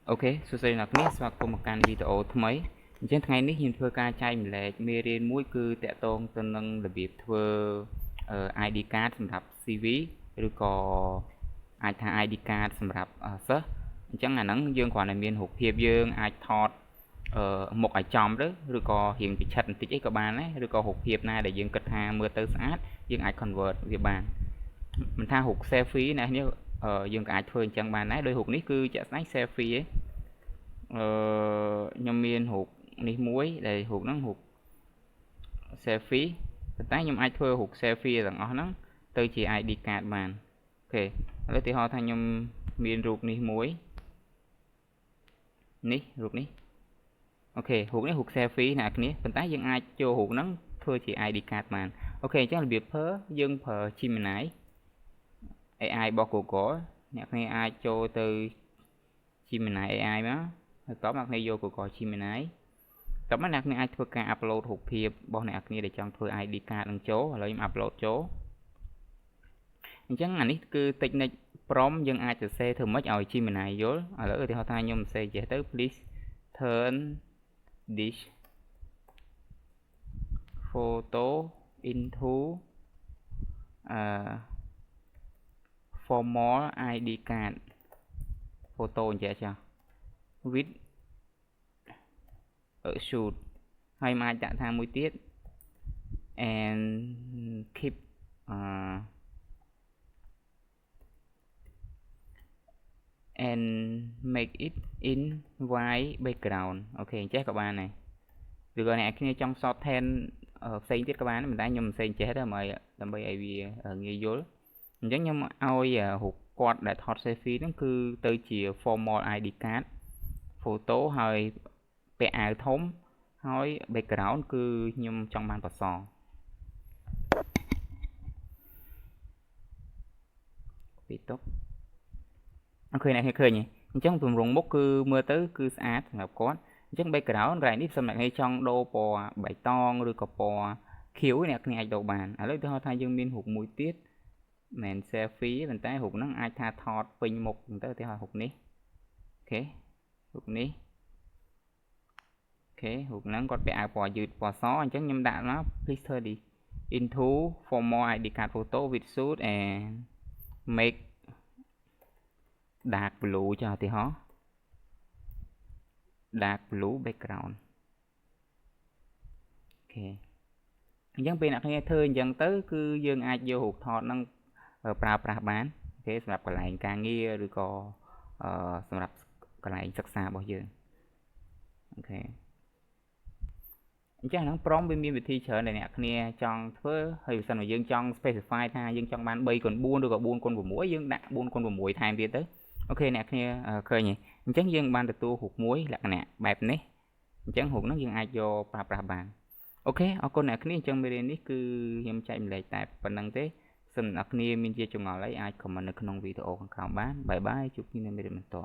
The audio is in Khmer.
អូខេសួស្តីអ្នកនាងស្វាគមន៍មកកាន់វីដេអូថ្មីអញ្ចឹងថ្ងៃនេះខ្ញុំធ្វើការចែកម្លែកមេរៀនមួយគឺតាក់ទងទៅនឹងរបៀបធ្វើ ID card សម្រាប់ CV ឬក៏អាចថា ID card សម្រាប់សិស្សអញ្ចឹងអាហ្នឹងយើងគ្រាន់តែមានរូបភាពយើងអាចថតមុខឲ្យចំទៅឬក៏រៀងពិឆិតបន្តិចអីក៏បានដែរឬក៏រូបភាពណាដែលយើងគិតថាមើលទៅស្អាតយើងអាច convert វាបានមិនថារូប selfie ណានេះយើងក៏អាចធ្វើអញ្ចឹងបានដែរដោយរូបនេះគឺជាក់ស្ដែង selfie ឯងខ្ញុំមានរូបនេះមួយដែលរូបហ្នឹងរូប selfie ប៉ុន្តែខ្ញុំអាចធ្វើរូប selfie ទាំងអស់ហ្នឹងទៅជា ID card បានអូខេឥឡូវឧទាហរណ៍ថាខ្ញុំមានរូបនេះមួយនេះរូបនេះអូខេរូបនេះរូប selfie អ្នកគ្នាប៉ុន្តែយើងអាចចូលរូបហ្នឹងធ្វើជា ID card បានអូខេអញ្ចឹងរបៀបធ្វើយើងប្រើ Gemini AI របស់ Google អ្នកគ្នាអាចចូលទៅ Gemini AI មកហើយតបអ្នកគ្នាយក Google Gemini តបមកអ្នកគ្នាអាចធ្វើការ upload រូបភាពរបស់អ្នកគ្នាដែលចង់ធ្វើ ID card នឹងចូលឥឡូវខ្ញុំ upload ចូលអញ្ចឹងអានេះគឺ technique prompt យើងអាចសរសេរធ្វើម៉េចឲ្យ Gemini យល់ឥឡូវឧទាហរណ៍ថាខ្ញុំសរសេរចេះទៅ please turn this photo into formal ID card photo អញ្ចឹងចា៎ with a shoot ហើយមកដាក់ថាមួយទៀត and keep and make it in white background អូខេអញ្ចេះក៏បានដែរឬក៏អ្នកគ្នាចង់ short hand ផ្សេងទៀតក៏បានប៉ុន្តែខ្ញុំមិនផ្សេងចេះទេដើម្បីឲ្យវាងាយយល់អញ្ចឹងខ្ញុំឲ្យរូបគាត់ដែលថត selfie ហ្នឹងគឺទៅជា formal ID card photo ហើយពាក់អាវធំហើយ background គឺខ្ញុំចង់បានពណ៌សពីតុកអូខេអ្នកឃើញអញ្ចឹងទម្រង់មុខគឺមើលទៅគឺស្អាតសម្រាប់គាត់អញ្ចឹង background កន្លែងនេះសម្រាប់អ្នកចង់ដូរពណ៌បៃតងឬក៏ពណ៌ខៀវអ្នកគ្នាអាចដូរបានឥឡូវឧទាហរណ៍ថាយើងមានរូបមួយទៀតមិន selfie ប៉ុន្តែរូបហ្នឹងអាចថាថតពេញមុខទៅឧទាហរណ៍រូបនេះអូខេរូបនេះអូខេរូបហ្នឹងគាត់ពាក់អាវពណ៌យឺតពណ៌សអញ្ចឹងខ្ញុំដាក់មក please turn this into formal ID card photo with suit and make dark blue ចុះឧទាហរណ៍ dark blue background អូខេអញ្ចឹងពេលអ្នកគ្នាធ្វើអញ្ចឹងទៅគឺយើងអាចយករូបថតហ្នឹងប្រើប្រាស់បានអូខេសម្រាប់កន្លែងការងារឬក៏សម្រាប់កន្លែងសិក្សារបស់យើងអូខេអញ្ចឹងហ្នឹងព្រមវាមានវិធីច្រើនដែលអ្នកគ្នាចង់ធ្វើហើយបើសិនមកយើងចង់ specify ថាយើងចង់បាន3x4 ឬក៏4x6 យើងដាក់ 4x6 ថែមទៀតទៅអូខេអ្នកគ្នាឃើញទេអញ្ចឹងយើងបានទទួលរូបមួយលក្ខណៈបែបនេះអញ្ចឹងរូបហ្នឹងយើងអាចយកប្រើប្រាស់បានអូខេអរគុណអ្នកគ្នាអញ្ចឹងមេរៀននេះគឺខ្ញុំចែកម្លែកតែប៉ុណ្្នឹងទេសម្រាប់អ្នកគ្នាមានជាចម្ងល់អីអាច comment នៅក្នុងវីដេអូខាងក្រោមបានបាយបាយជួបគ្នានៅមេរៀនបន្ត